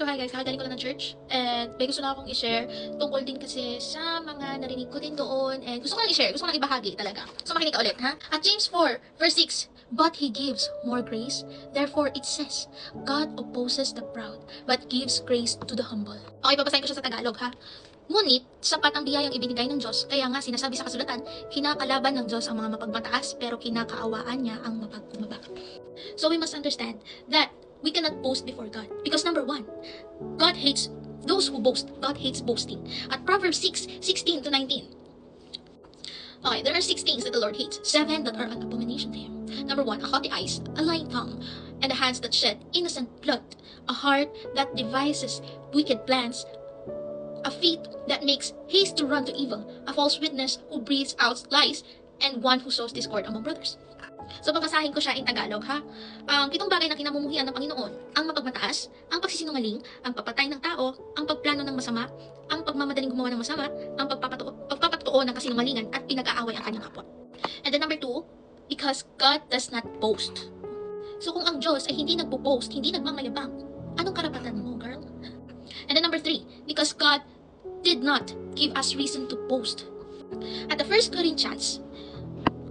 So hi guys, kakagaling ko lang ng church and may gusto na akong i-share tungkol din kasi sa mga narinig ko din doon and gusto ko lang i-share, gusto ko lang ibahagi talaga. So makinig ka ulit ha. At James 4 verse 6, but He gives more grace. Therefore it says, God opposes the proud but gives grace to the humble. Okay, babasahin ko siya sa Tagalog ha. Ngunit, sapat ang biyayang ibinigay ng Diyos, kaya nga sinasabi sa kasulatan, kinakalaban ng Diyos ang mga mapagmataas, pero kinakaawaan niya ang mapagkumaba. So we must understand that we cannot boast before God. Because number one, God hates those who boast. God hates boasting. At Proverbs 6:16 to 19. Okay, there are 6 things that the Lord hates. 7 that are an abomination to Him. Number 1, a haughty eyes, a lying tongue, and the hands that shed innocent blood, a heart that devises wicked plans, a feet that makes haste to run to evil, a false witness who breathes out lies, and one who sows discord among brothers. So, babasahin ko siya in Tagalog, ha? Ang 7 bagay na kinamumuhian ng Panginoon, ang mapagmataas, ang pagsisinungaling, ang papatay ng tao, ang pagplano ng masama, ang pagmamadaling gumawa ng masama, ang pagpapatuo ng kasinungalingan, at pinag-aaway ang kanyang kapwa. And then number 2, because God does not boast. So, kung ang Diyos ay hindi nagpo-boast, hindi nagmamayabang, anong karapatan mo, girl? And then number 3, because God did not give us reason to boast. At the 1 Corinthians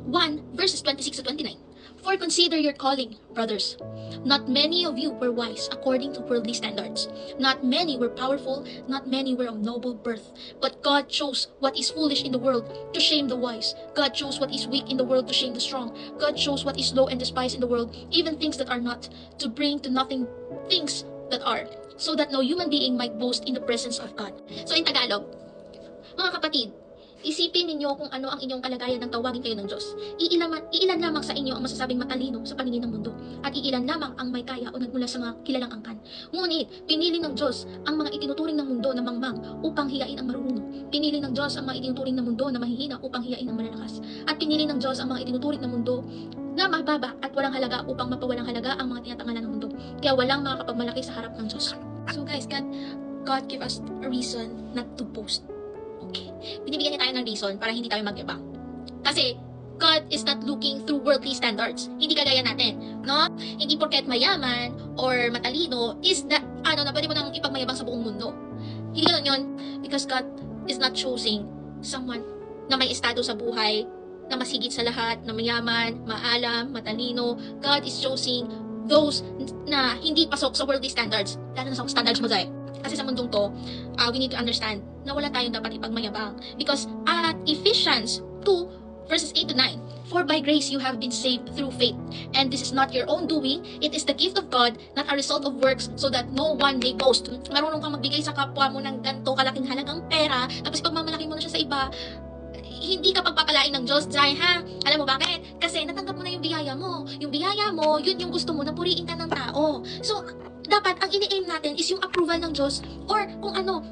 1 verses 26 to 29. For consider your calling, brothers. Not many of you were wise according to worldly standards. Not many were powerful, not many were of noble birth. But God chose what is foolish in the world to shame the wise. God chose what is weak in the world to shame the strong. God chose what is low and despised in the world, even things that are not, to bring to nothing things that are, so that no human being might boast in the presence of God. So in Tagalog, mga kapatid, isipin ninyo kung ano ang inyong kalagayan nang tawagin kayo ng Diyos. Iilan lamang sa inyo ang masasabing matalino sa paningin ng mundo, at iilan lamang ang may kaya o nagmula sa mga kilalang angkan. Ngunit, pinili ng Diyos ang mga itinuturing ng mundo na mangmang upang hiyain ang marurunong. Pinili ng Diyos ang mga itinuturing ng mundo na mahihina upang hiyain ang malalakas. At pinili ng Diyos ang mga itinuturing ng mundo na mababa at walang halaga upang mapawalang halaga ang mga tinatangalan ng mundo. Kaya walang makakapagmalaki sa harap ng Diyos. So guys, God give us a reason not to boast. Okay. Binibigyan niya tayo ng reason para hindi tayo magyabang. Kasi, God is not looking through worldly standards. Hindi kagaya natin, no? Hindi porket mayaman or matalino is that, na pwede mo nang ipagmayabang sa buong mundo. Hindi ganun yun. Because God is not choosing someone na may estado sa buhay, na masigit sa lahat, na mayaman, maalam, matalino. God is choosing those na hindi pasok sa worldly standards. Lalo na sa standards mo, Zay. Kasi sa mundong to, we need to understand na wala tayong dapat ipagmayabang. Because at Ephesians 2 verses 8 to 9, for by grace you have been saved through faith, and this is not your own doing, it is the gift of God, not a result of works, so that no one may boast. Marunong kang magbigay sa kapwa mo ng ganito kalaking halagang pera, tapos pagmamalaki mo na siya sa iba, hindi ka pagpapalain ng Diyos, Jai, ha? Alam mo bakit? Kasi natanggap mo na yung biyaya mo. Yung biyaya mo, yun yung gusto mo na puriin ka ng tao. So, dapat ang ini-aim natin is yung approval ng Diyos, or kung ano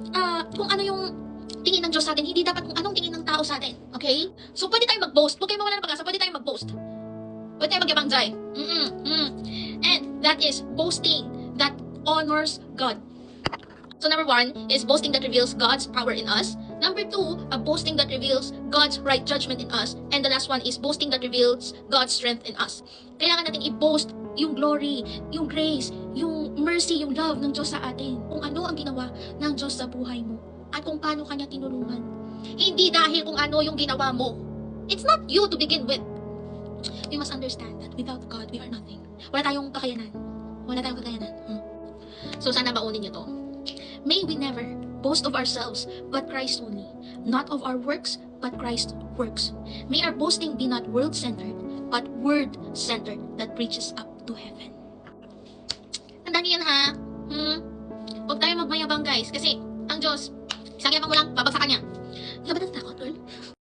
yung tingin ng Diyos sa atin, hindi dapat kung anong tingin ng tao sa atin. Okay? So, pwede tayong mag-boast. Huwag kayo mawala ng pag-asa, pwede tayong mag-boast. Pwede tayong magyabang, Jai. And that is boasting that honors God. So number 1 is boasting that reveals God's power in us. Number 2, a boasting that reveals God's right judgment in us. And the last one is boasting that reveals God's strength in us. Kailangan natin i-boast yung glory, yung grace, yung mercy, yung love ng Diyos sa atin. Kung ano ang ginawa ng Diyos sa buhay mo. At kung paano kanya tinulungan. Hindi dahil kung ano yung ginawa mo. It's not you to begin with. We must understand that without God, we are nothing. Wala tayong kakayanan. Wala tayong kakayanan. So sana baunin niyo to. May we never boast of ourselves, but Christ only. Not of our works, but Christ's works. May our boasting be not world-centered, but word-centered that reaches up to heaven. Tandaan niyo yan, ha? Huwag tayo magmayabang, guys. Kasi, ang Diyos, isang yabang mo lang, babagsakan niya. Hindi ka ba natatakot, girl?